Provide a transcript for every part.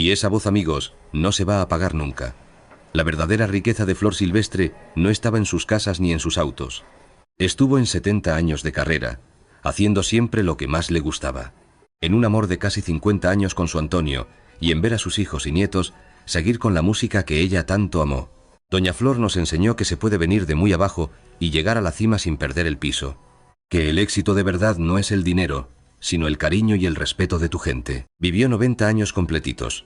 Y esa voz, amigos, no se va a apagar nunca. La verdadera riqueza de Flor Silvestre no estaba en sus casas ni en sus autos. Estuvo en 70 años de carrera, haciendo siempre lo que más le gustaba. En un amor de casi 50 años con su Antonio, y en ver a sus hijos y nietos seguir con la música que ella tanto amó. Doña Flor nos enseñó que se puede venir de muy abajo y llegar a la cima sin perder el piso. Que el éxito de verdad no es el dinero, sino el cariño y el respeto de tu gente. Vivió 90 años completitos.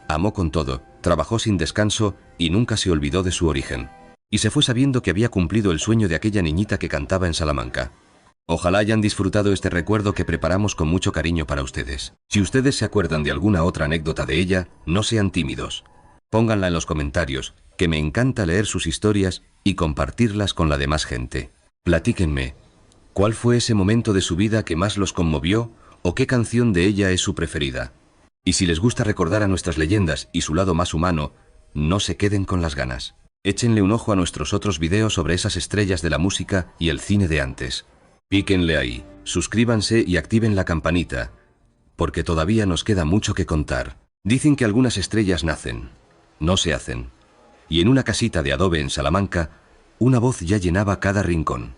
Amó con todo, trabajó sin descanso y nunca se olvidó de su origen. Y se fue sabiendo que había cumplido el sueño de aquella niñita que cantaba en Salamanca. Ojalá hayan disfrutado este recuerdo que preparamos con mucho cariño para ustedes. Si ustedes se acuerdan de alguna otra anécdota de ella, no sean tímidos. Pónganla en los comentarios, que me encanta leer sus historias y compartirlas con la demás gente. Platíquenme, ¿cuál fue ese momento de su vida que más los conmovió o qué canción de ella es su preferida? Y si les gusta recordar a nuestras leyendas y su lado más humano, no se queden con las ganas. Échenle un ojo a nuestros otros videos sobre esas estrellas de la música y el cine de antes. Píquenle ahí, suscríbanse y activen la campanita, porque todavía nos queda mucho que contar. Dicen que algunas estrellas nacen, no se hacen. Y en una casita de adobe en Salamanca, una voz ya llenaba cada rincón.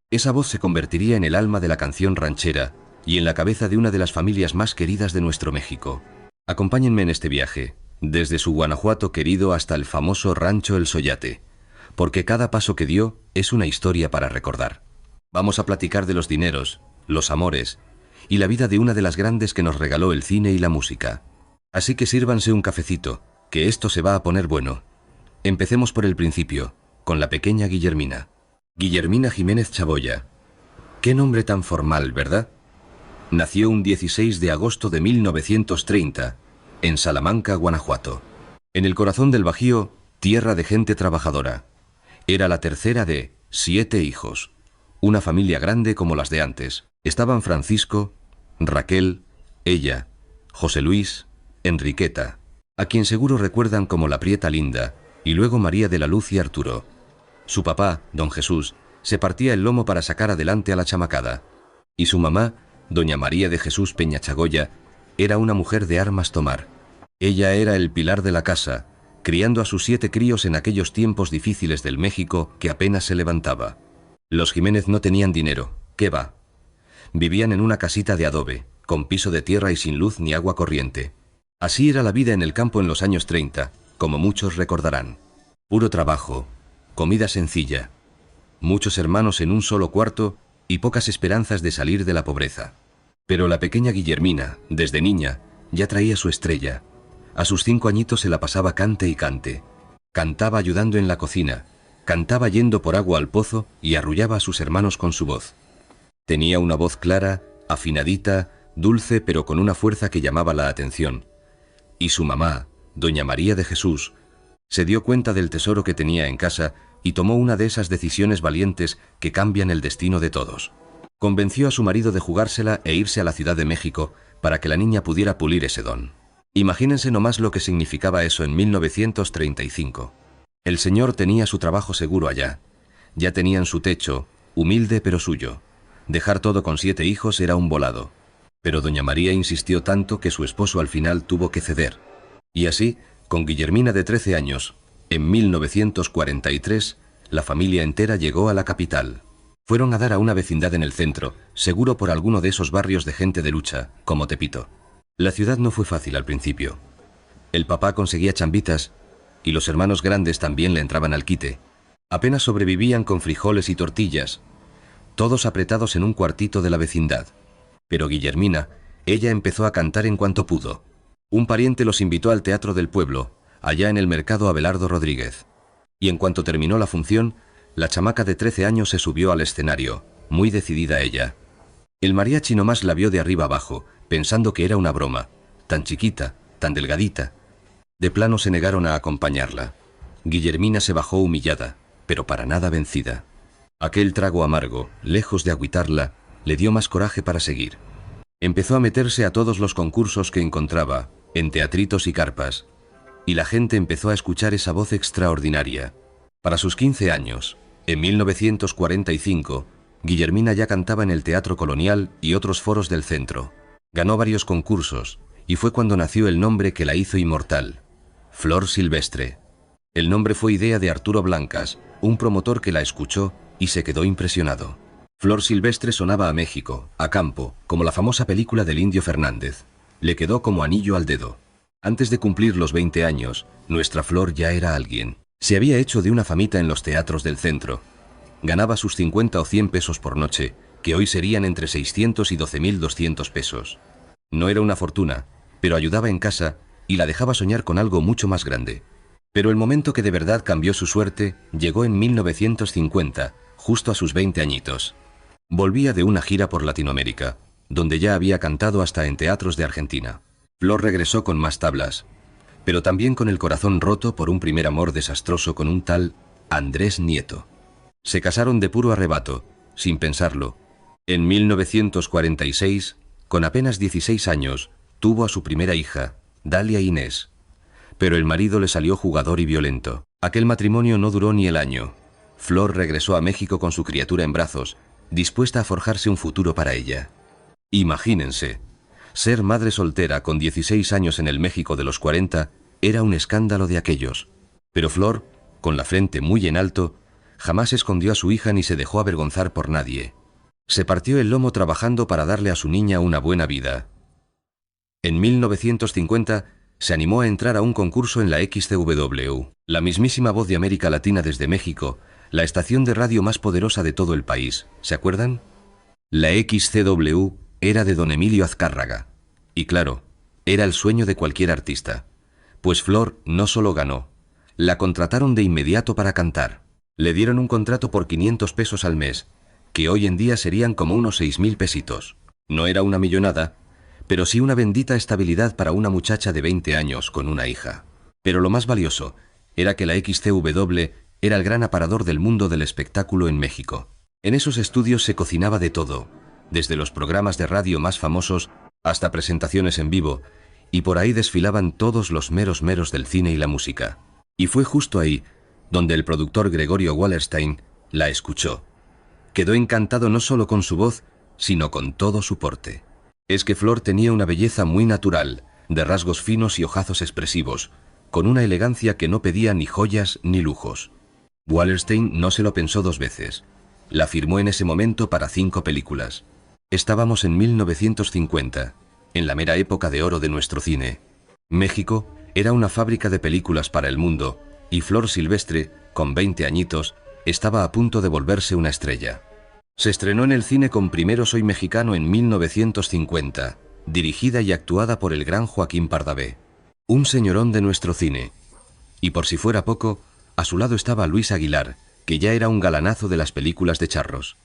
Esa voz se convertiría en el alma de la canción ranchera y en la cabeza de una de las familias más queridas de nuestro México. Acompáñenme en este viaje, desde su Guanajuato querido hasta el famoso Rancho El Soyate, porque cada paso que dio es una historia para recordar. Vamos a platicar de los dineros, los amores y la vida de una de las grandes que nos regaló el cine y la música. Así que sírvanse un cafecito, que esto se va a poner bueno. Empecemos por el principio, con la pequeña Guillermina. Guillermina Jiménez Chaboya. Qué nombre tan formal, ¿verdad? Nació un 16 de agosto de 1930, en Salamanca, Guanajuato. En el corazón del Bajío, tierra de gente trabajadora. Era la tercera de 7 hijos. Una familia grande como las de antes. Estaban Francisco, Raquel, ella, José Luis, Enriqueta, a quien seguro recuerdan como la Prieta Linda, y luego María de la Luz y Arturo. Su papá, don Jesús, se partía el lomo para sacar adelante a la chamacada. Y su mamá, doña María de Jesús Peña Chagoya, era una mujer de armas tomar. Ella era el pilar de la casa, criando a sus 7 críos en aquellos tiempos difíciles del México que apenas se levantaba. Los Jiménez no tenían dinero, ¿qué va? Vivían en una casita de adobe, con piso de tierra y sin luz ni agua corriente. Así era la vida en el campo en los años 30, como muchos recordarán. Puro trabajo, comida sencilla, muchos hermanos en un solo cuarto y pocas esperanzas de salir de la pobreza. Pero la pequeña Guillermina, desde niña, ya traía su estrella. A sus 5 añitos se la pasaba cante y cante. Cantaba ayudando en la cocina, cantaba yendo por agua al pozo y arrullaba a sus hermanos con su voz. Tenía una voz clara, afinadita, dulce, pero con una fuerza que llamaba la atención. Y su mamá, doña María de Jesús, se dio cuenta del tesoro que tenía en casa y tomó una de esas decisiones valientes que cambian el destino de todos. Convenció a su marido de jugársela e irse a la Ciudad de México para que la niña pudiera pulir ese don. Imagínense nomás lo que significaba eso en 1935. El señor tenía su trabajo seguro allá. Ya tenían su techo, humilde pero suyo. Dejar todo con 7 hijos era un volado. Pero doña María insistió tanto que su esposo al final tuvo que ceder. Y así, con Guillermina de 13 años, en 1943, la familia entera llegó a la capital. Fueron a dar a una vecindad en el centro, seguro por alguno de esos barrios de gente de lucha, como Tepito. La ciudad no fue fácil al principio. El papá conseguía chambitas y los hermanos grandes también le entraban al quite. Apenas sobrevivían con frijoles y tortillas, todos apretados en un cuartito de la vecindad. Pero Guillermina, ella empezó a cantar en cuanto pudo. Un pariente los invitó al teatro del pueblo, allá en el mercado Abelardo Rodríguez. Y en cuanto terminó la función, la chamaca de 13 años se subió al escenario, muy decidida ella. El mariachi nomás la vio de arriba abajo, pensando que era una broma, tan chiquita, tan delgadita. De plano se negaron a acompañarla. Guillermina se bajó humillada, pero para nada vencida. Aquel trago amargo, lejos de agüitarla, le dio más coraje para seguir. Empezó a meterse a todos los concursos que encontraba, en teatritos y carpas, y la gente empezó a escuchar esa voz extraordinaria. Para sus 15 años, en 1945, Guillermina ya cantaba en el Teatro Colonial y otros foros del centro. Ganó varios concursos y fue cuando nació el nombre que la hizo inmortal, Flor Silvestre. El nombre fue idea de Arturo Blancas, un promotor que la escuchó y se quedó impresionado. Flor Silvestre sonaba a México, a campo, como la famosa película del Indio Fernández. Le quedó como anillo al dedo. Antes de cumplir los 20 años, nuestra Flor ya era alguien. Se había hecho de una famita en los teatros del centro. Ganaba sus 50 o 100 pesos por noche, que hoy serían entre 600 y 12.200 pesos. No era una fortuna, pero ayudaba en casa y la dejaba soñar con algo mucho más grande. Pero el momento que de verdad cambió su suerte llegó en 1950, justo a sus 20 añitos. Volvía de una gira por Latinoamérica, donde ya había cantado hasta en teatros de Argentina. Flor regresó con más tablas, pero también con el corazón roto por un primer amor desastroso con un tal Andrés Nieto. Se casaron de puro arrebato, sin pensarlo. En 1946, con apenas 16 años, tuvo a su primera hija, Dalia Inés. Pero el marido le salió jugador y violento. Aquel matrimonio no duró ni el año. Flor regresó a México con su criatura en brazos, dispuesta a forjarse un futuro para ella. Imagínense, ser madre soltera con 16 años en el México de los 40 era un escándalo de aquellos. Pero Flor, con la frente muy en alto, jamás escondió a su hija ni se dejó avergonzar por nadie. Se partió el lomo trabajando para darle a su niña una buena vida. En 1950 se animó a entrar a un concurso en la XCW, la mismísima Voz de América Latina desde México, la estación de radio más poderosa de todo el país. ¿Se acuerdan? La XCW era de don Emilio Azcárraga. Y claro, era el sueño de cualquier artista. Pues Flor no solo ganó, la contrataron de inmediato para cantar. Le dieron un contrato por 500 pesos al mes, que hoy en día serían como unos 6.000 pesitos. No era una millonada, pero sí una bendita estabilidad para una muchacha de 20 años con una hija. Pero lo más valioso era que la XCW era el gran aparador del mundo del espectáculo en México. En esos estudios se cocinaba de todo, desde los programas de radio más famosos hasta presentaciones en vivo, y por ahí desfilaban todos los meros del cine y la música. Y fue justo ahí donde el productor Gregorio Wallerstein la escuchó. Quedó encantado no solo con su voz, sino con todo su porte. Es que Flor tenía una belleza muy natural, de rasgos finos y ojazos expresivos, con una elegancia que no pedía ni joyas ni lujos. Wallerstein no se lo pensó dos veces. La firmó en ese momento para 5 películas. Estábamos en 1950, en la mera época de oro de nuestro cine. México era una fábrica de películas para el mundo, y Flor Silvestre, con 20 añitos, estaba a punto de volverse una estrella. Se estrenó en el cine con Primero Soy Mexicano en 1950, dirigida y actuada por el gran Joaquín Pardavé, un señorón de nuestro cine. Y por si fuera poco, a su lado estaba Luis Aguilar, que ya era un galanazo de las películas de charros.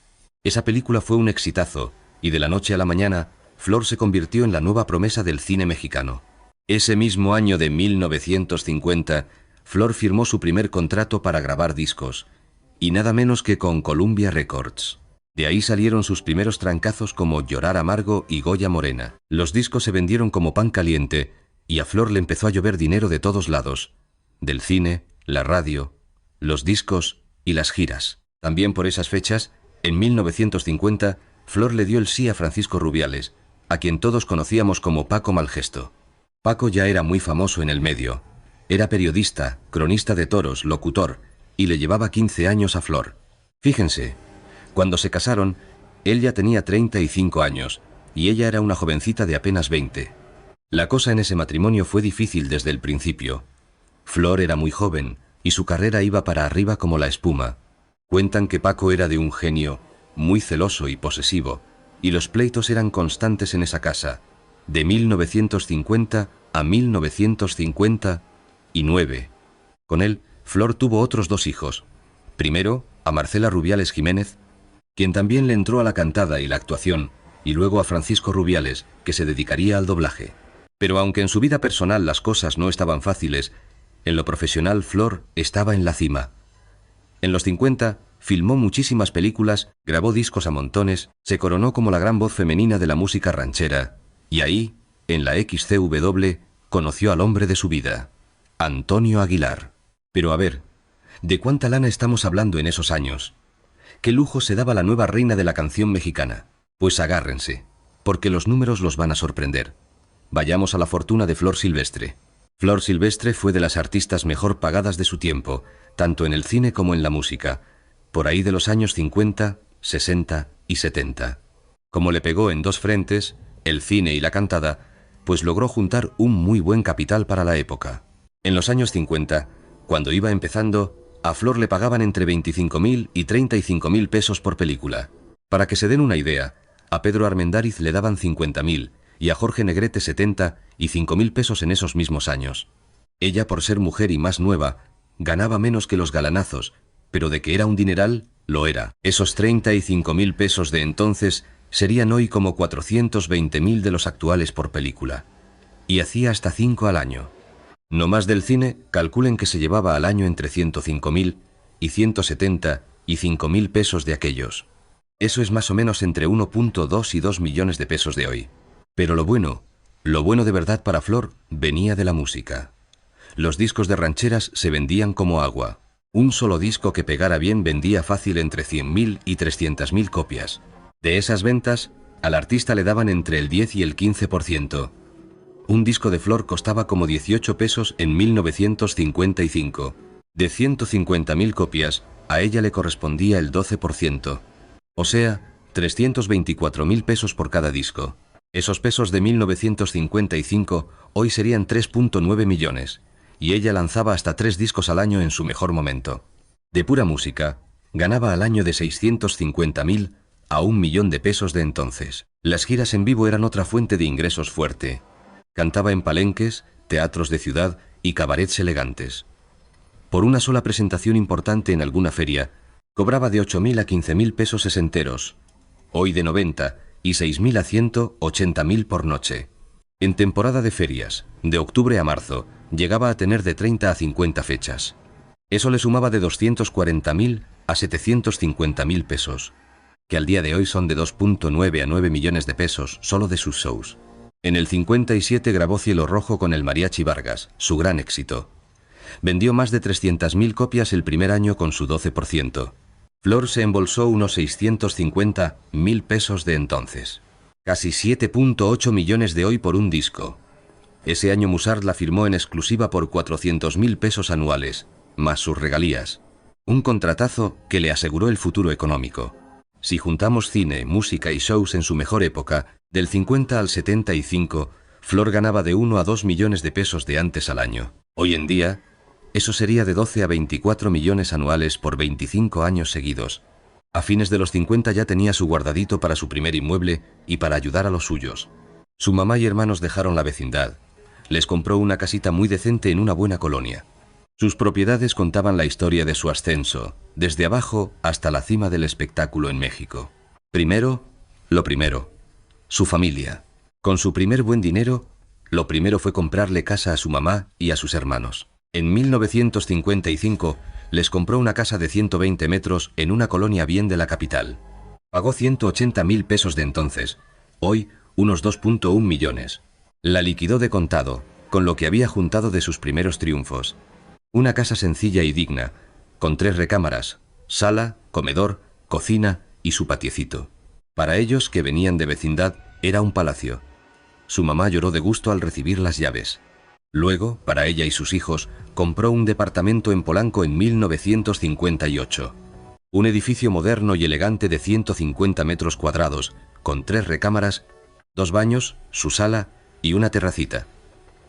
Esa película fue un exitazo, y de la noche a la mañana, Flor se convirtió en la nueva promesa del cine mexicano. Ese mismo año de 1950, Flor firmó su primer contrato para grabar discos, y nada menos que con Columbia Records. De ahí salieron sus primeros trancazos como Llorar Amargo y Goya Morena. Los discos se vendieron como pan caliente, y a Flor le empezó a llover dinero de todos lados, del cine, la radio, los discos y las giras. También por esas fechas, en 1950, Flor le dio el sí a Francisco Rubiales, a quien todos conocíamos como Paco Malgesto. Paco ya era muy famoso en el medio. Era periodista, cronista de toros, locutor, y le llevaba 15 años a Flor. Fíjense, cuando se casaron, él ya tenía 35 años, y ella era una jovencita de apenas 20. La cosa en ese matrimonio fue difícil desde el principio. Flor era muy joven, y su carrera iba para arriba como la espuma. Cuentan que Paco era de un genio, muy celoso y posesivo, y los pleitos eran constantes en esa casa, de 1950 a 1959. Con él, Flor tuvo otros 2 hijos. Primero, a Marcela Rubiales Jiménez, quien también le entró a la cantada y la actuación, y luego a Francisco Rubiales, que se dedicaría al doblaje. Pero aunque en su vida personal las cosas no estaban fáciles, en lo profesional Flor estaba en la cima. En los 50 filmó muchísimas películas, grabó discos a montones, se coronó como la gran voz femenina de la música ranchera, y ahí, en la XCW, conoció al hombre de su vida, Antonio Aguilar. Pero a ver, ¿de cuánta lana estamos hablando en esos años? ¿Qué lujo se daba la nueva reina de la canción mexicana? Pues agárrense, porque los números los van a sorprender. Vayamos a la fortuna de Flor Silvestre. Flor Silvestre fue de las artistas mejor pagadas de su tiempo, tanto en el cine como en la música, por ahí de los años 50, 60 y 70. Como le pegó en dos frentes, el cine y la cantada, pues logró juntar un muy buen capital para la época. En los años 50, cuando iba empezando, a Flor le pagaban entre 25.000 y 35.000 pesos por película. Para que se den una idea, a Pedro Armendáriz le daban 50.000 y a Jorge Negrete 70 y 5.000 pesos en esos mismos años. Ella, por ser mujer y más nueva, ganaba menos que los galanazos, pero de que era un dineral, lo era. Esos 35.000 pesos de entonces serían hoy como 420.000 de los actuales por película. Y hacía hasta 5 al año. No más del cine, calculen que se llevaba al año entre 105.000 y 170 y 5.000 pesos de aquellos. Eso es más o menos entre 1.2 y 2 millones de pesos de hoy. Pero lo bueno de verdad para Flor venía de la música. Los discos de rancheras se vendían como agua. Un solo disco que pegara bien vendía fácil entre 100.000 y 300.000 copias. De esas ventas, al artista le daban entre el 10 y el 15%. Un disco de Flor costaba como 18 pesos en 1955. De 150.000 copias, a ella le correspondía el 12%. O sea, 324.000 pesos por cada disco. Esos pesos de 1955 hoy serían 3.9 millones, y ella lanzaba hasta 3 discos al año en su mejor momento. De pura música, ganaba al año de 650.000 a 1 millón de pesos de entonces. Las giras en vivo eran otra fuente de ingresos fuerte. Cantaba en palenques, teatros de ciudad y cabarets elegantes. Por una sola presentación importante en alguna feria, cobraba de 8.000 a 15.000 pesos sesenteros, hoy de 90 y 6.000 a 180.000 por noche. En temporada de ferias, de octubre a marzo, llegaba a tener de 30 a 50 fechas. Eso le sumaba de 240.000 a 750.000 pesos, que al día de hoy son de 2.9 a 9 millones de pesos solo de sus shows. En el 57 grabó Cielo Rojo con el Mariachi Vargas, su gran éxito. Vendió más de 300.000 copias el primer año con su 12%. Flor se embolsó unos 650.000 pesos de entonces. Casi 7.8 millones de hoy por un disco. Ese año Musart la firmó en exclusiva por 400.000 pesos anuales, más sus regalías. Un contratazo que le aseguró el futuro económico. Si juntamos cine, música y shows en su mejor época, del 50 al 75, Flor ganaba de 1 a 2 millones de pesos de antes al año. Hoy en día, eso sería de 12 a 24 millones anuales por 25 años seguidos. A fines de los 50 ya tenía su guardadito para su primer inmueble y para ayudar a los suyos. Su mamá y hermanos dejaron la vecindad. Les compró una casita muy decente en una buena colonia. Sus propiedades contaban la historia de su ascenso, desde abajo hasta la cima del espectáculo en México. Lo primero, su familia. Con su primer buen dinero, lo primero fue comprarle casa a su mamá y a sus hermanos. En 1955 les compró una casa de 120 metros en una colonia bien de la capital. Pagó 180.000 pesos de entonces, hoy unos 2.1 millones. La liquidó de contado, con lo que había juntado de sus primeros triunfos. Una casa sencilla y digna, con 3 recámaras, sala, comedor, cocina y su patiecito. Para ellos, que venían de vecindad, era un palacio. Su mamá lloró de gusto al recibir las llaves. Luego, para ella y sus hijos, compró un departamento en Polanco en 1958. Un edificio moderno y elegante de 150 metros cuadrados, con 3 recámaras, 2 baños, su sala y una terracita.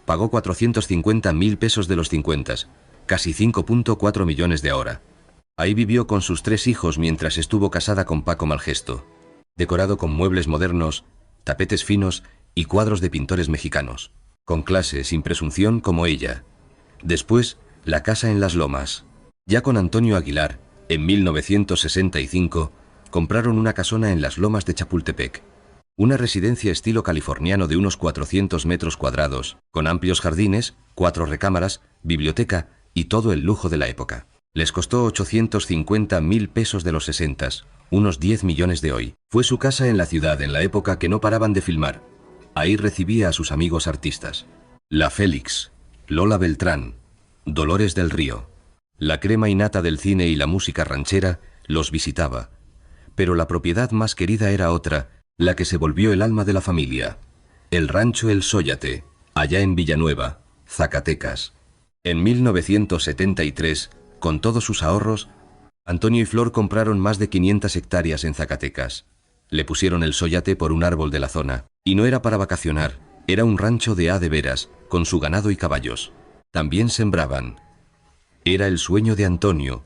Pagó 450.000 pesos de los 50, casi 5.4 millones de ahora. Ahí vivió con sus 3 hijos mientras estuvo casada con Paco Malgesto. Decorado con muebles modernos, tapetes finos y cuadros de pintores mexicanos. Con clase, sin presunción, como ella. Después, la casa en Las Lomas. Ya con Antonio Aguilar, en 1965, compraron una casona en Las Lomas de Chapultepec. Una residencia estilo californiano de unos 400 metros cuadrados, con amplios jardines, 4 recámaras, biblioteca y todo el lujo de la época. Les costó 850.000 pesos de los 60, unos 10 millones de hoy. Fue su casa en la ciudad en la época que no paraban de filmar. Ahí recibía a sus amigos artistas. La Félix, Lola Beltrán, Dolores del Río. La crema innata del cine y la música ranchera los visitaba. Pero la propiedad más querida era otra, la que se volvió el alma de la familia. El rancho El Sóyate, allá en Villanueva, Zacatecas. En 1973, con todos sus ahorros, Antonio y Flor compraron más de 500 hectáreas en Zacatecas. Le pusieron El Sóyate por un árbol de la zona, y no era para vacacionar, era un rancho de veras, con su ganado y caballos. También sembraban. Era el sueño de Antonio,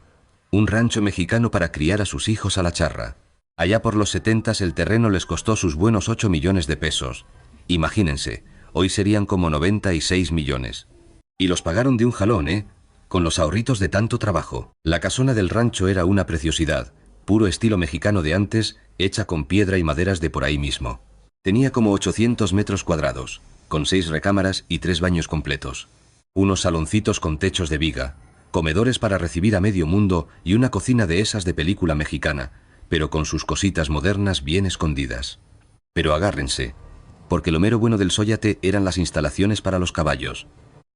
un rancho mexicano para criar a sus hijos a la charra. Allá por los 70 el terreno les costó sus buenos 8 millones de pesos. Imagínense, hoy serían como 96 millones. Y los pagaron de un jalón, con los ahorritos de tanto trabajo. La casona del rancho era una preciosidad, puro estilo mexicano de antes, hecha con piedra y maderas de por ahí mismo. Tenía como 800 metros cuadrados, con 6 recámaras y 3 baños completos. Unos saloncitos con techos de viga, comedores para recibir a medio mundo y una cocina de esas de película mexicana, pero con sus cositas modernas bien escondidas. Pero agárrense, porque lo mero bueno del Sóyate eran las instalaciones para los caballos.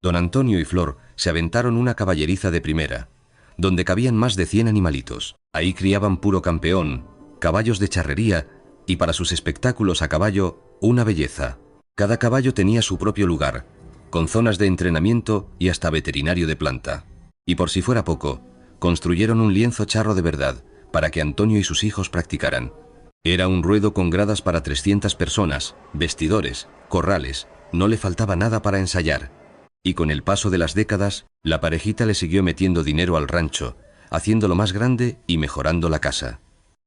Don Antonio y Flor se aventaron una caballeriza de primera, donde cabían más de 100 animalitos. Ahí criaban puro campeón, caballos de charrería y para sus espectáculos a caballo, una belleza. Cada caballo tenía su propio lugar, con zonas de entrenamiento y hasta veterinario de planta. Y por si fuera poco, construyeron un lienzo charro de verdad, para que Antonio y sus hijos practicaran. Era un ruedo con gradas para 300 personas, vestidores, corrales, no le faltaba nada para ensayar. Y con el paso de las décadas, la parejita le siguió metiendo dinero al rancho, haciéndolo más grande y mejorando la casa.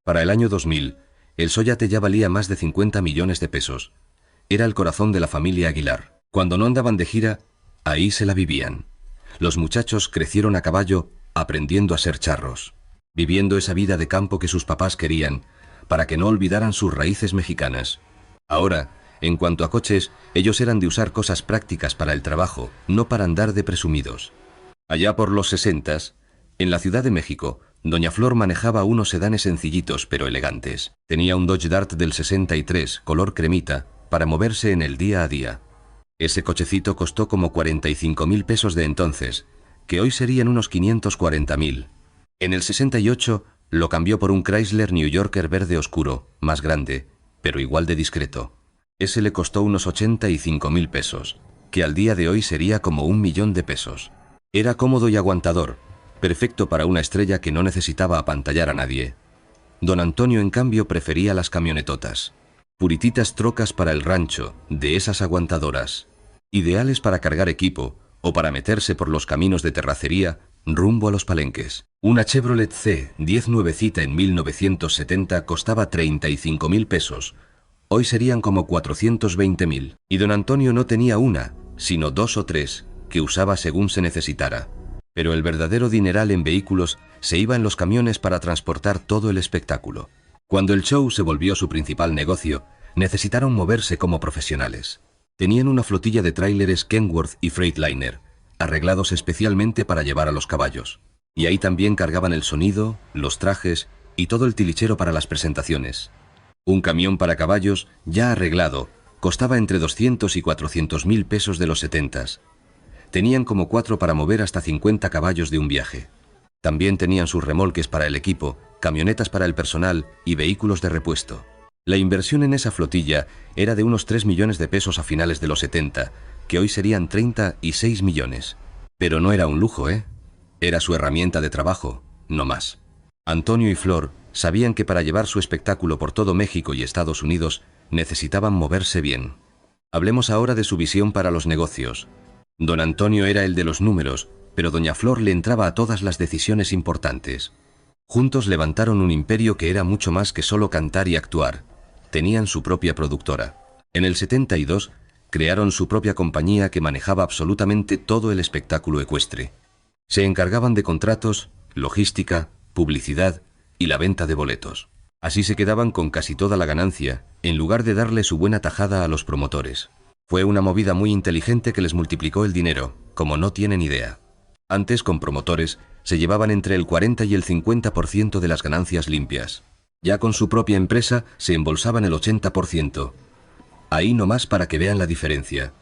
Para el año 2000, el Sóyate ya valía más de 50 millones de pesos. Era el corazón de la familia Aguilar. Cuando no andaban de gira, ahí se la vivían. Los muchachos crecieron a caballo, aprendiendo a ser charros, viviendo esa vida de campo que sus papás querían, para que no olvidaran sus raíces mexicanas. Ahora, en cuanto a coches, ellos eran de usar cosas prácticas para el trabajo, no para andar de presumidos. Allá por los 60, en la Ciudad de México, doña Flor manejaba unos sedanes sencillitos pero elegantes. Tenía un Dodge Dart del 63, color cremita, para moverse en el día a día. Ese cochecito costó como 45.000 pesos de entonces, que hoy serían unos 540.000. En el 68 lo cambió por un Chrysler New Yorker verde oscuro, más grande, pero igual de discreto. Ese le costó unos 85.000 pesos, que al día de hoy sería como 1 millón de pesos. Era cómodo y aguantador, perfecto para una estrella que no necesitaba apantallar a nadie. Don Antonio, en cambio, prefería las camionetotas. Purititas trocas para el rancho, de esas aguantadoras. Ideales para cargar equipo, o para meterse por los caminos de terracería, rumbo a los palenques. Una Chevrolet C 10 nuevecita en 1970 costaba 35.000 pesos. Hoy serían como 420.000. Y don Antonio no tenía una, sino 2 o 3, que usaba según se necesitara. Pero el verdadero dineral en vehículos se iba en los camiones para transportar todo el espectáculo. Cuando el show se volvió su principal negocio, necesitaron moverse como profesionales. Tenían una flotilla de tráileres Kenworth y Freightliner, arreglados especialmente para llevar a los caballos. Y ahí también cargaban el sonido, los trajes y todo el tilichero para las presentaciones. Un camión para caballos, ya arreglado, costaba entre 200 y 400.000 pesos de los 70s. Tenían como 4 para mover hasta 50 caballos de un viaje. También tenían sus remolques para el equipo, camionetas para el personal y vehículos de repuesto. La inversión en esa flotilla era de unos 3 millones de pesos a finales de los 70, que hoy serían 36 millones. Pero no era un lujo, Era su herramienta de trabajo, no más. Antonio y Flor sabían que para llevar su espectáculo por todo México y Estados Unidos necesitaban moverse bien. Hablemos ahora de su visión para los negocios. Don Antonio era el de los números, pero doña Flor le entraba a todas las decisiones importantes. Juntos levantaron un imperio que era mucho más que solo cantar y actuar. Tenían su propia productora. En el 72 crearon su propia compañía que manejaba absolutamente todo el espectáculo ecuestre. Se encargaban de contratos, logística, publicidad y la venta de boletos. Así se quedaban con casi toda la ganancia, en lugar de darle su buena tajada a los promotores. Fue una movida muy inteligente que les multiplicó el dinero, como no tienen idea. Antes, con promotores, se llevaban entre el 40 y el 50% de las ganancias limpias. Ya con su propia empresa se embolsaban el 80%. Ahí nomás para que vean la diferencia.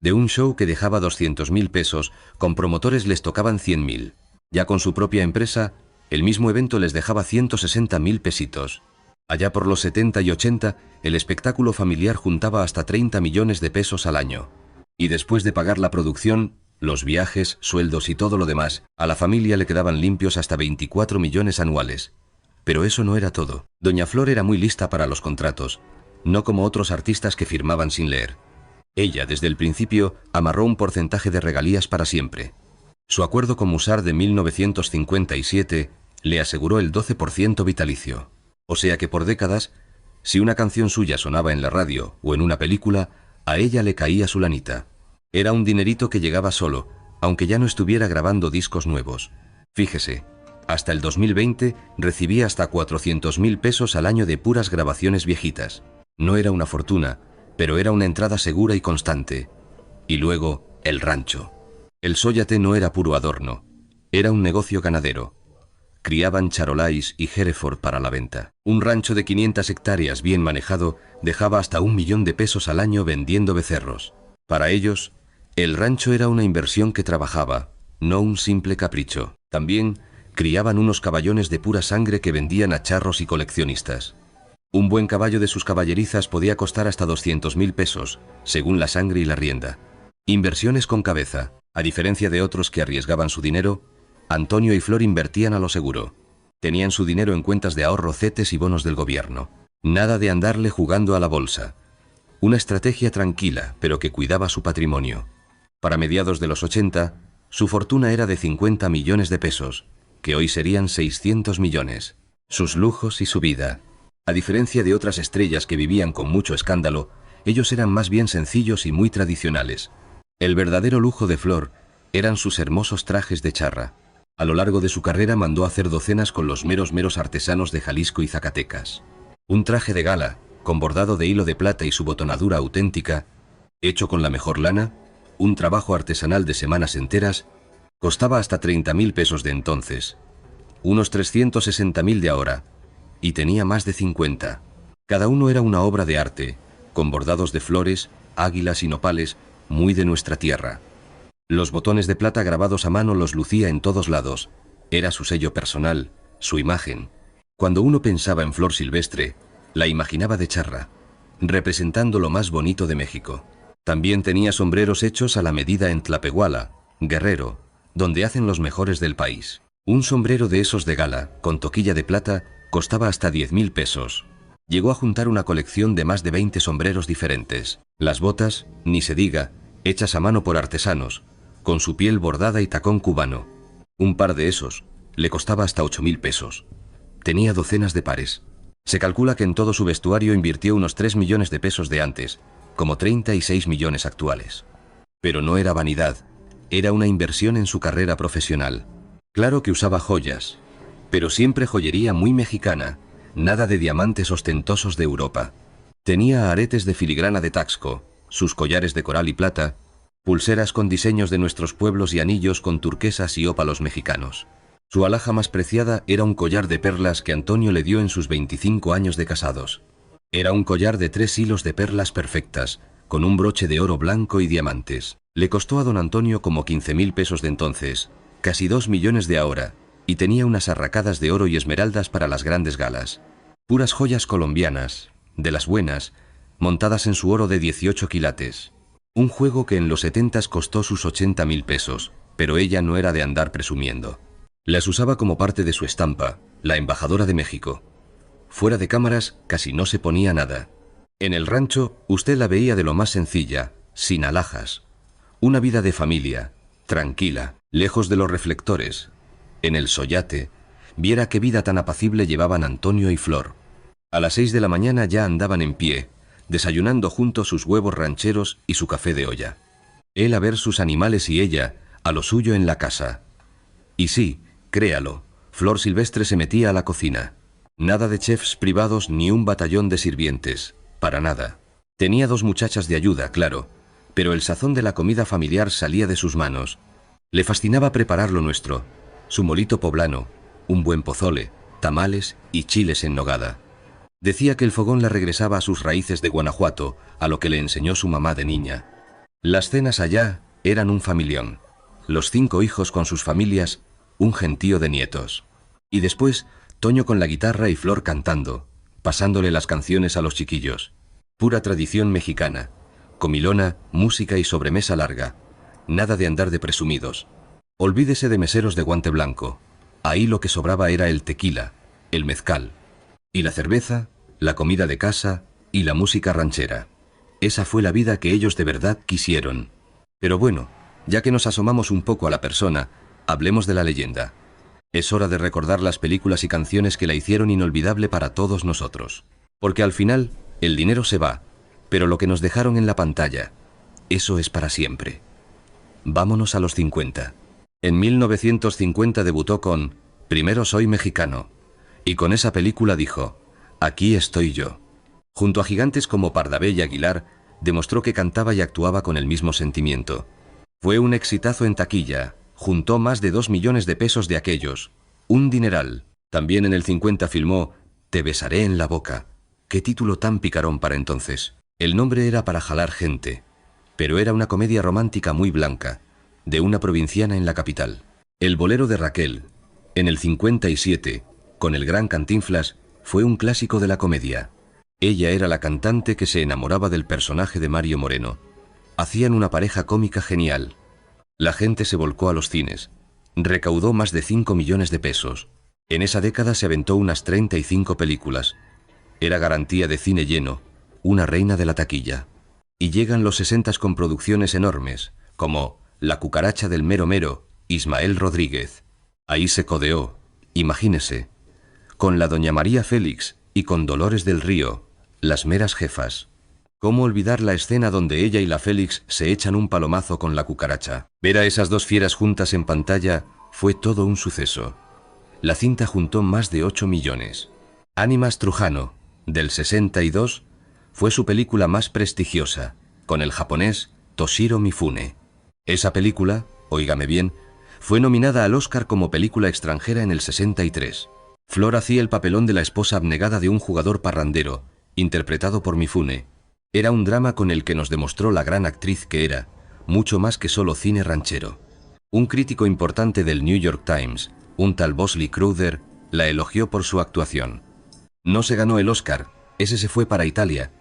De un show que dejaba 200.000 pesos, con promotores les tocaban 100.000. Ya con su propia empresa, el mismo evento les dejaba 160.000 pesitos. Allá por los 70 y 80, el espectáculo familiar juntaba hasta 30 millones de pesos al año. Y después de pagar la producción, los viajes, sueldos y todo lo demás, a la familia le quedaban limpios hasta 24 millones anuales. Pero eso no era todo. Doña Flor era muy lista para los contratos, no como otros artistas que firmaban sin leer. Ella, desde el principio, amarró un porcentaje de regalías para siempre. Su acuerdo con Musart de 1957 le aseguró el 12% vitalicio. O sea que por décadas, si una canción suya sonaba en la radio o en una película, a ella le caía su lanita. Era un dinerito que llegaba solo, aunque ya no estuviera grabando discos nuevos. Fíjese, hasta el 2020 recibía hasta 400.000 pesos al año de puras grabaciones viejitas. No era una fortuna, pero era una entrada segura y constante. Y luego, el rancho. El Sóllate no era puro adorno, era un negocio ganadero. Criaban charolais y Hereford para la venta. Un rancho de 500 hectáreas bien manejado dejaba hasta 1 millón de pesos al año vendiendo becerros. Para ellos, el rancho era una inversión que trabajaba, no un simple capricho. También criaban unos caballones de pura sangre que vendían a charros y coleccionistas. Un buen caballo de sus caballerizas podía costar hasta 200.000 pesos, según la sangre y la rienda. Inversiones con cabeza. A diferencia de otros que arriesgaban su dinero, Antonio y Flor invertían a lo seguro. Tenían su dinero en cuentas de ahorro, CETES y bonos del gobierno. Nada de andarle jugando a la bolsa. Una estrategia tranquila, pero que cuidaba su patrimonio. Para mediados de los 80, su fortuna era de 50 millones de pesos, que hoy serían 600 millones. Sus lujos y su vida. A diferencia de otras estrellas que vivían con mucho escándalo, ellos eran más bien sencillos y muy tradicionales. El verdadero lujo de Flor eran sus hermosos trajes de charra. A lo largo de su carrera mandó hacer docenas con los meros artesanos de Jalisco y Zacatecas. Un traje de gala, con bordado de hilo de plata y su botonadura auténtica, hecho con la mejor lana, un trabajo artesanal de semanas enteras, costaba hasta 30.000 pesos de entonces, unos 360.000 de ahora, y tenía más de 50. Cada uno era una obra de arte, con bordados de flores, águilas y nopales, muy de nuestra tierra. Los botones de plata grabados a mano los lucía en todos lados. Era su sello personal, su imagen. Cuando uno pensaba en Flor Silvestre, la imaginaba de charra, representando lo más bonito de México. También tenía sombreros hechos a la medida en Tlapehuala, Guerrero, donde hacen los mejores del país. Un sombrero de esos de gala, con toquilla de plata, costaba hasta 10.000 pesos. Llegó a juntar una colección de más de 20 sombreros diferentes. Las botas, ni se diga, hechas a mano por artesanos, con su piel bordada y tacón cubano. Un par de esos le costaba hasta 8.000 pesos. Tenía docenas de pares. Se calcula que en todo su vestuario invirtió unos 3 millones de pesos de antes, como 36 millones actuales. Pero no era vanidad, era una inversión en su carrera profesional. Claro que usaba joyas, pero siempre joyería muy mexicana, nada de diamantes ostentosos de Europa. Tenía aretes de filigrana de Taxco, sus collares de coral y plata, pulseras con diseños de nuestros pueblos y anillos con turquesas y ópalos mexicanos. Su alhaja más preciada era un collar de perlas que Antonio le dio en sus 25 años de casados. Era un collar de 3 hilos de perlas perfectas, con un broche de oro blanco y diamantes. Le costó a don Antonio como 15.000 pesos de entonces, casi 2 millones de ahora, y tenía unas arracadas de oro y esmeraldas para las grandes galas. Puras joyas colombianas, de las buenas, montadas en su oro de 18 quilates. Un juego que en los 70s costó sus 80.000 pesos, pero ella no era de andar presumiendo. Las usaba como parte de su estampa, la embajadora de México. Fuera de cámaras casi no se ponía nada. En el rancho usted la veía de lo más sencilla, sin alhajas. Una vida de familia, tranquila, lejos de los reflectores. En el Sóllate, viera qué vida tan apacible llevaban Antonio y Flor. A las 6 de la mañana ya andaban en pie, desayunando juntos sus huevos rancheros y su café de olla. Él a ver sus animales y ella a lo suyo en la casa. Y sí, créalo, Flor Silvestre se metía a la cocina. Nada de chefs privados ni un batallón de sirvientes, para nada. Tenía 2 muchachas de ayuda, claro, pero el sazón de la comida familiar salía de sus manos. Le fascinaba preparar lo nuestro, su molito poblano, un buen pozole, tamales y chiles en nogada. Decía que el fogón la regresaba a sus raíces de Guanajuato, a lo que le enseñó su mamá de niña. Las cenas allá eran un familión. Los 5 hijos con sus familias, un gentío de nietos. Y después, Toño con la guitarra y Flor cantando, pasándole las canciones a los chiquillos. Pura tradición mexicana. Comilona, música y sobremesa larga. Nada de andar de presumidos. Olvídese de meseros de guante blanco. Ahí lo que sobraba era el tequila, el mezcal. Y la cerveza, la comida de casa y la música ranchera. Esa fue la vida que ellos de verdad quisieron. Pero bueno, ya que nos asomamos un poco a la persona, hablemos de la leyenda. Es hora de recordar las películas y canciones que la hicieron inolvidable para todos nosotros. Porque al final, el dinero se va, pero lo que nos dejaron en la pantalla, eso es para siempre. Vámonos a los 50. En 1950 debutó con Primero soy mexicano, y con esa película dijo, aquí estoy yo. Junto a gigantes como Pardavé y Aguilar, demostró que cantaba y actuaba con el mismo sentimiento. Fue un exitazo en taquilla, juntó más de 2 millones de pesos de aquellos, un dineral. También en el 50 filmó Te besaré en la boca. Qué título tan picarón para entonces. El nombre era para jalar gente, pero era una comedia romántica muy blanca, de una provinciana en la capital. El bolero de Raquel, en el 57, con el gran Cantinflas, fue un clásico de la comedia. Ella era la cantante que se enamoraba del personaje de Mario Moreno. Hacían una pareja cómica genial. La gente se volcó a los cines. Recaudó más de 5 millones de pesos. En esa década se aventó unas 35 películas. Era garantía de cine lleno, una reina de la taquilla. Y llegan los 60s con producciones enormes, como La cucaracha del mero mero, Ismael Rodríguez. Ahí se codeó, imagínese, con la doña María Félix y con Dolores del Río, las meras jefas. ¿Cómo olvidar la escena donde ella y la Félix se echan un palomazo con la cucaracha? Ver a esas dos fieras juntas en pantalla fue todo un suceso. La cinta juntó más de 8 millones. Ánimas Trujano, del 62, fue su película más prestigiosa, con el japonés Toshiro Mifune. Esa película, óigame bien, fue nominada al Oscar como película extranjera en el 63. Flor hacía el papelón de la esposa abnegada de un jugador parrandero, interpretado por Mifune. Era un drama con el que nos demostró la gran actriz que era, mucho más que solo cine ranchero. Un crítico importante del New York Times, un tal Bosley Crowther, la elogió por su actuación. No se ganó el Oscar, ese se fue para Italia,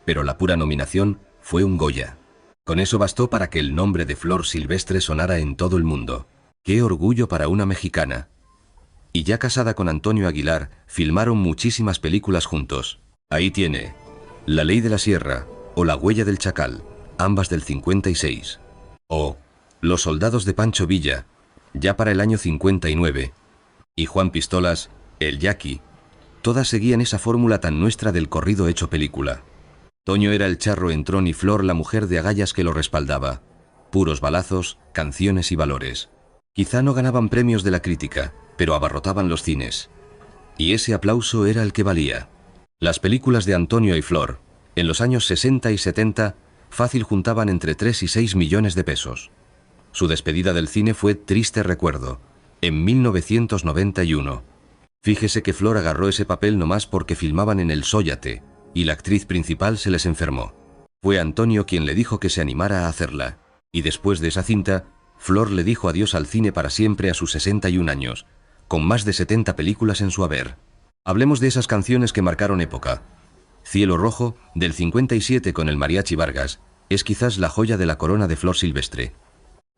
pero la pura nominación fue un Goya. Con eso bastó para que el nombre de Flor Silvestre sonara en todo el mundo. ¡Qué orgullo para una mexicana! Y ya casada con Antonio Aguilar, filmaron muchísimas películas juntos. Ahí tiene La ley de la sierra o La huella del chacal, ambas del 56. O Los soldados de Pancho Villa, ya para el año 59. Y Juan Pistolas, El Yaqui. Todas seguían esa fórmula tan nuestra del corrido hecho película. Toño era el charro entrón y Flor la mujer de agallas que lo respaldaba. Puros balazos, canciones y valores. Quizá no ganaban premios de la crítica, pero abarrotaban los cines. Y ese aplauso era el que valía. Las películas de Antonio y Flor, en los años 60 y 70, fácil juntaban entre 3 y 6 millones de pesos. Su despedida del cine fue Triste recuerdo, en 1991. Fíjese que Flor agarró ese papel nomás porque filmaban en el Sóyate, y la actriz principal se les enfermó. Fue Antonio quien le dijo que se animara a hacerla, y después de esa cinta, Flor le dijo adiós al cine para siempre a sus 61 años, con más de 70 películas en su haber. Hablemos de esas canciones que marcaron época. Cielo Rojo, del 57 con el Mariachi Vargas, es quizás la joya de la corona de Flor Silvestre.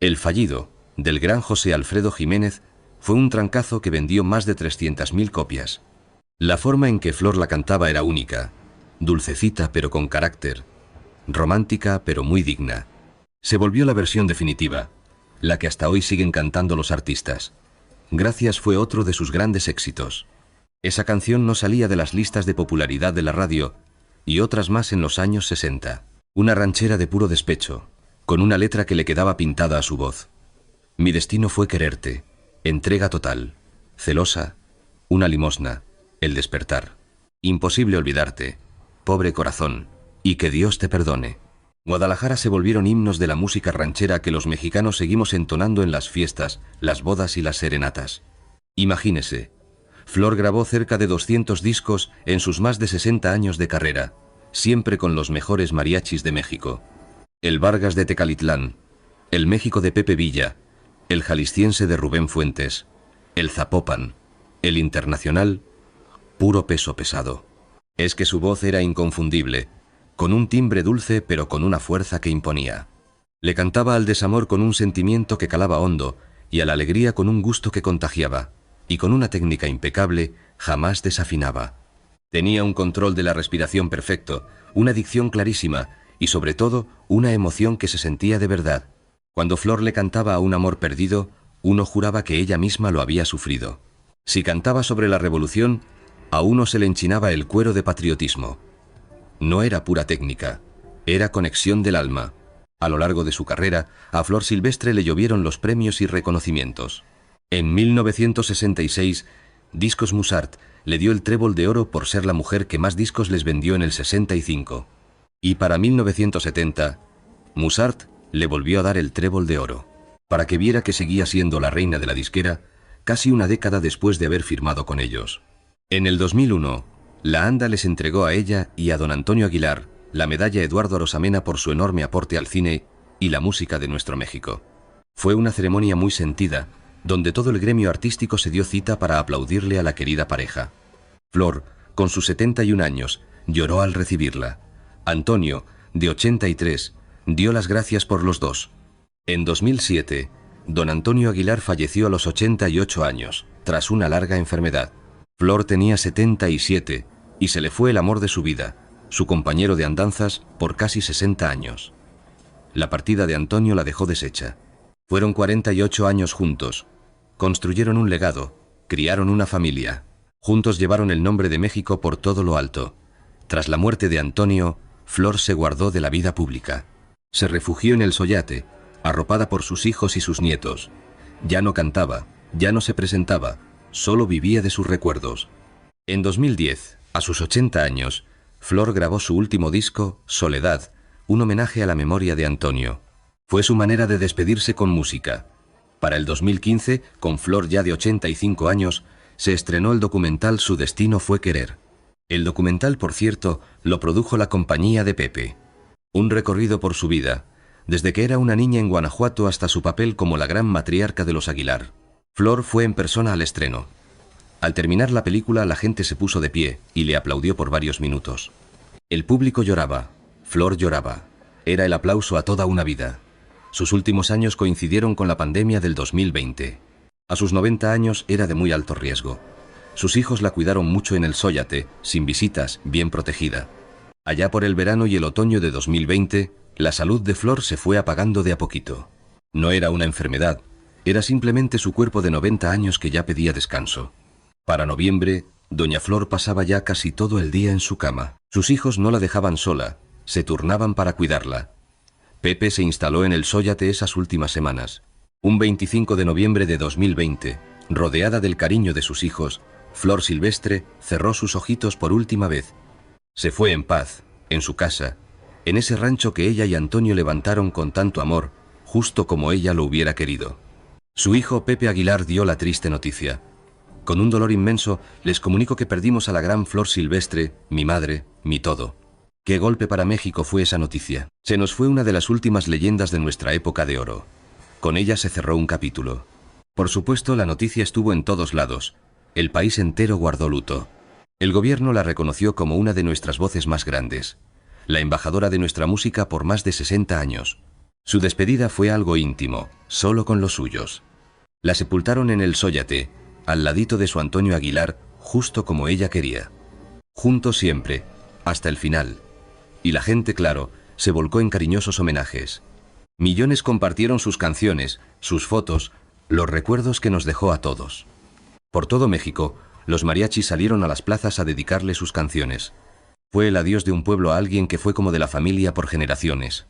El Fallido, del gran José Alfredo Jiménez, fue un trancazo que vendió más de 300.000 copias. La forma en que Flor la cantaba era única, dulcecita pero con carácter, romántica pero muy digna. Se volvió la versión definitiva, la que hasta hoy siguen cantando los artistas. Gracias fue otro de sus grandes éxitos. Esa canción no salía de las listas de popularidad de la radio, y otras más en los años 60. Una ranchera de puro despecho, con una letra que le quedaba pintada a su voz. Mi destino fue quererte, entrega total, celosa, una limosna, el despertar. Imposible olvidarte, pobre corazón, y que Dios te perdone. Guadalajara se volvieron himnos de la música ranchera que los mexicanos seguimos entonando en las fiestas, las bodas y las serenatas. Imagínese, Flor grabó cerca de 200 discos en sus más de 60 años de carrera, siempre con los mejores mariachis de México. El Vargas de Tecalitlán, el México de Pepe Villa, el Jalisciense de Rubén Fuentes, el Zapopan, el Internacional, puro peso pesado. Es que su voz era inconfundible, con un timbre dulce pero con una fuerza que imponía. Le cantaba al desamor con un sentimiento que calaba hondo y a la alegría con un gusto que contagiaba, y con una técnica impecable jamás desafinaba. Tenía un control de la respiración perfecto, una dicción clarísima y sobre todo una emoción que se sentía de verdad. Cuando Flor le cantaba a un amor perdido, uno juraba que ella misma lo había sufrido. Si cantaba sobre la revolución, a uno se le enchinaba el cuero de patriotismo. No era pura técnica, era conexión del alma. A lo largo de su carrera, a Flor Silvestre le llovieron los premios y reconocimientos. En 1966, Discos Musart le dio el Trébol de Oro por ser la mujer que más discos les vendió en el 65. Y para 1970, Musart le volvió a dar el Trébol de Oro, para que viera que seguía siendo la reina de la disquera casi una década después de haber firmado con ellos. En el 2001, la ANDA les entregó a ella y a don Antonio Aguilar la medalla Eduardo Arosamena por su enorme aporte al cine y la música de nuestro México. Fue una ceremonia muy sentida, donde todo el gremio artístico se dio cita para aplaudirle a la querida pareja. Flor, con sus 71 años, lloró al recibirla. Antonio, de 83, dio las gracias por los dos. En 2007, don Antonio Aguilar falleció a los 88 años, tras una larga enfermedad. Flor tenía 77 y se le fue el amor de su vida, su compañero de andanzas por casi 60 años. La partida de Antonio la dejó deshecha. Fueron 48 años juntos. Construyeron un legado, criaron una familia. Juntos llevaron el nombre de México por todo lo alto. Tras la muerte de Antonio, Flor se guardó de la vida pública. Se refugió en el Soyate, arropada por sus hijos y sus nietos. Ya no cantaba, ya no se presentaba, solo vivía de sus recuerdos. En 2010, a sus 80 años, Flor grabó su último disco, Soledad, un homenaje a la memoria de Antonio. Fue su manera de despedirse con música. Para el 2015, con Flor ya de 85 años, se estrenó el documental Su destino fue querer. El documental, por cierto, lo produjo la compañía de Pepe. Un recorrido por su vida, desde que era una niña en Guanajuato hasta su papel como la gran matriarca de los Aguilar. Flor fue en persona al estreno. Al terminar la película, la gente se puso de pie y le aplaudió por varios minutos. El público lloraba, Flor lloraba. Era el aplauso a toda una vida. Sus últimos años coincidieron con la pandemia del 2020. A sus 90 años era de muy alto riesgo. Sus hijos la cuidaron mucho en el Sóyate, sin visitas, bien protegida. Allá por el verano y el otoño de 2020, la salud de Flor se fue apagando de a poquito. No era una enfermedad, era simplemente su cuerpo de 90 años que ya pedía descanso. Para noviembre, doña Flor pasaba ya casi todo el día en su cama. Sus hijos no la dejaban sola, se turnaban para cuidarla. Pepe se instaló en el Sóyate esas últimas semanas. Un 25 de noviembre de 2020, rodeada del cariño de sus hijos, Flor Silvestre cerró sus ojitos por última vez. Se fue en paz, en su casa, en ese rancho que ella y Antonio levantaron con tanto amor, justo como ella lo hubiera querido. Su hijo Pepe Aguilar dio la triste noticia. Con un dolor inmenso, les comunico que perdimos a la gran Flor Silvestre, mi madre, mi todo. Qué golpe para México fue esa noticia. Se nos fue una de las últimas leyendas de nuestra época de oro. Con ella se cerró un capítulo. Por supuesto, la noticia estuvo en todos lados. El país entero guardó luto. El gobierno la reconoció como una de nuestras voces más grandes, la embajadora de nuestra música por más de 60 años. Su despedida fue algo íntimo, solo con los suyos. La sepultaron en el Sóyate, al ladito de su Antonio Aguilar, justo como ella quería. Juntos siempre, hasta el final. Y la gente, claro, se volcó en cariñosos homenajes. Millones compartieron sus canciones, sus fotos, los recuerdos que nos dejó a todos. Por todo México, los mariachis salieron a las plazas a dedicarle sus canciones. Fue el adiós de un pueblo a alguien que fue como de la familia por generaciones.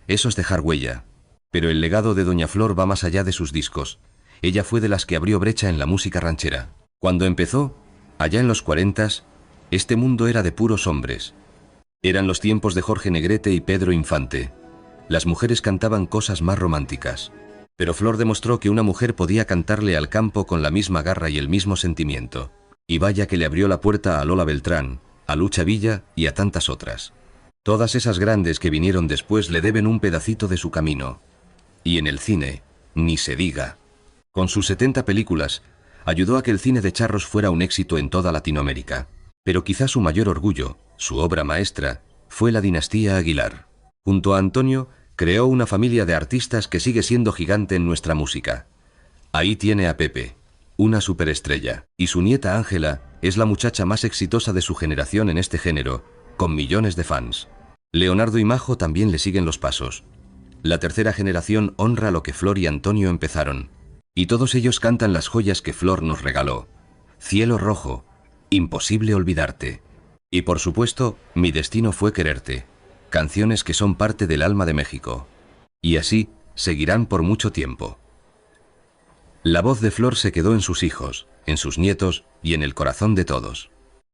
Eso es dejar huella. Pero el legado de doña Flor va más allá de sus discos. Ella fue de las que abrió brecha en la música ranchera. Cuando empezó, allá en los 40s, este mundo era de puros hombres. Eran los tiempos de Jorge Negrete y Pedro Infante. Las mujeres cantaban cosas más románticas. Pero Flor demostró que una mujer podía cantarle al campo con la misma garra y el mismo sentimiento. Y vaya que le abrió la puerta a Lola Beltrán, a Lucha Villa y a tantas otras. Todas esas grandes que vinieron después le deben un pedacito de su camino. Y en el cine, ni se diga. Con sus 70 películas, ayudó a que el cine de charros fuera un éxito en toda Latinoamérica. Pero quizá su mayor orgullo, su obra maestra, fue la dinastía Aguilar. Junto a Antonio, creó una familia de artistas que sigue siendo gigante en nuestra música. Ahí tiene a Pepe, una superestrella, y su nieta Ángela es la muchacha más exitosa de su generación en este género, con millones de fans. Leonardo y Majo también le siguen los pasos. La tercera generación honra lo que Flor y Antonio empezaron. Y todos ellos cantan las joyas que Flor nos regaló. Cielo rojo, Imposible olvidarte. Y por supuesto, Mi destino fue quererte. Canciones que son parte del alma de México. Y así seguirán por mucho tiempo. La voz de Flor se quedó en sus hijos, en sus nietos y en el corazón de todos.